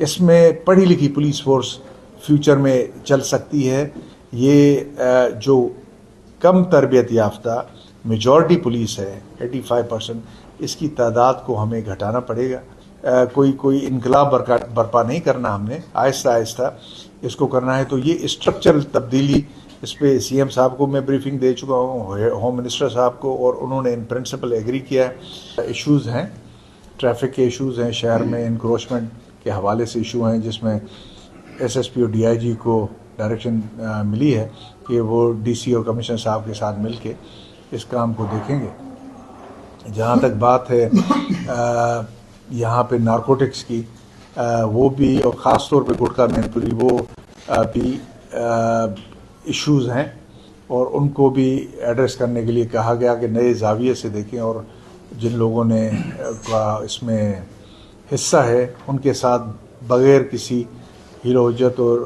اس میں پڑھی لکھی پولیس فورس فیوچر میں چل سکتی ہے. یہ جو کم تربیت یافتہ میجورٹی پولیس ہے 85%، اس کی تعداد کو ہمیں گھٹانا پڑے گا. کوئی انقلاب برپا نہیں کرنا، ہم نے آہستہ آہستہ اس کو کرنا ہے. تو یہ اسٹرکچرل تبدیلی، اس پہ سی ایم صاحب کو میں بریفنگ دے چکا ہوں، ہوم منسٹر صاحب کو، اور انہوں نے ان پرنسپل ایگری کیا ہے. ایشوز ہیں، ٹریفک کے ایشوز ہیں شہر میں، انکروچمنٹ کے حوالے سے ایشو ہیں، جس میں ایس ایس پی اور ڈی آئی جی کو ڈائریکشن ملی ہے کہ وہ ڈی سی اور کمشنر صاحب کے ساتھ مل کے اس کام کو دیکھیں گے. جہاں تک بات ہے یہاں پہ نارکوٹکس کی، وہ بھی، اور خاص طور پہ گٹکا مین پوری، وہ بھی ایشوز ہیں، اور ان کو بھی ایڈریس کرنے کے لیے کہا گیا کہ نئے زاویے سے دیکھیں، اور جن لوگوں نے اس میں حصہ ہے ان کے ساتھ بغیر کسی ہیرو حجت اور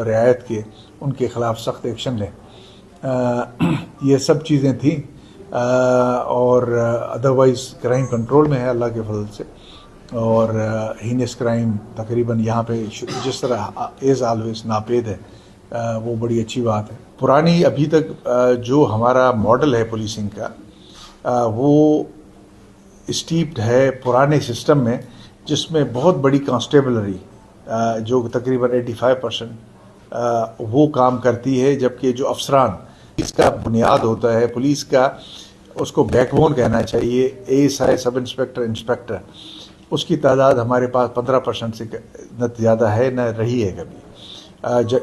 رعایت کے ان کے خلاف سخت ایکشن لیں. یہ سب چیزیں تھیں، اور ادروائز کرائم کنٹرول میں ہے اللہ کے فضل سے، اور ہینس کرائم تقریباً یہاں پہ جس طرح ایز آلویز ناپید ہے، وہ بڑی اچھی بات ہے. پرانی ابھی تک جو ہمارا ماڈل ہے پولیسنگ کا، وہ اسٹیپڈ ہے پرانے سسٹم میں، جس میں بہت بڑی کانسٹیبلری جو تقریباً 85% وہ کام کرتی ہے، جبکہ جو افسران اس کا بنیاد ہوتا ہے پولیس کا، اس کو بیک بون کہنا چاہیے، A S I, sub inspector, inspector, اس کی تعداد ہمارے پاس 15% سے نہ زیادہ ہے، نہ رہی ہے کبھی.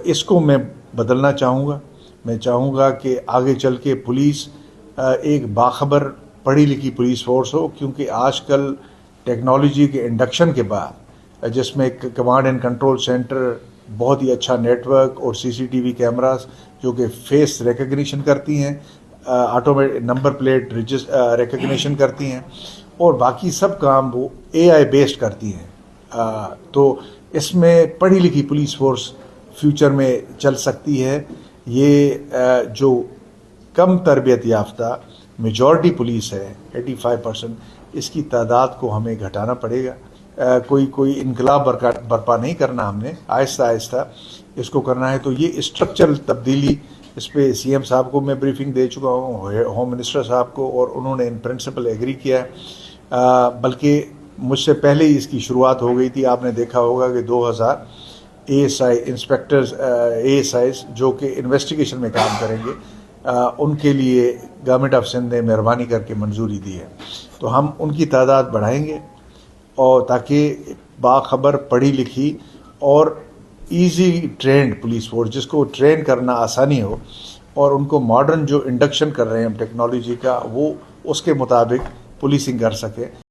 اس کو میں بدلنا چاہوں گا. میں چاہوں گا کہ آگے چل کے پولیس ایک باخبر پڑھی لکھی پولیس فورس ہو، کیونکہ آج کل ٹیکنالوجی کے انڈکشن کے بعد، جس میں کمانڈ اینڈ کنٹرول سینٹر، بہت ہی اچھا نیٹ ورک، اور سی سی ٹی وی کیمراز جو کہ فیس ریکگنیشن کرتی ہیں، آٹومیٹک نمبر پلیٹ ریکگنیشن کرتی ہیں، اور باقی سب کام وہ اے آئی بیسڈ کرتی ہیں. تو اس میں پڑھی لکھی پولیس فورس فیوچر میں چل سکتی ہے. یہ جو کم تربیت یافتہ میجورٹی پولیس ہے 85%، اس کی تعداد کو ہمیں گھٹانا پڑے گا. کوئی انقلاب برپا نہیں کرنا، ہم نے آہستہ آہستہ اس کو کرنا ہے. تو یہ اسٹرکچرل تبدیلی، اس پہ سی ایم صاحب کو میں بریفنگ دے چکا ہوں، ہوم منسٹر صاحب کو، اور انہوں نے ان پرنسپل ایگری کیا ہے. بلکہ مجھ سے پہلے ہی اس کی شروعات ہو گئی تھی. آپ نے دیکھا ہوگا کہ 2000 A S I inspectors, A S Is جو کہ انویسٹیگیشن میں کام کریں گے، ان کے لیے گورنمنٹ آف سندھ نے مہربانی کر کے منظوری دی ہے. تو ہم ان کی تعداد بڑھائیں گے، اور تاکہ باخبر پڑھی لکھی اور ایزی ٹرینڈ پولیس فورس، جس کو ٹرین کرنا آسانی ہو، اور ان کو ماڈرن جو انڈکشن کر رہے ہیں ہم ٹیکنالوجی کا، وہ اس کے مطابق پولیسنگ کر سکے.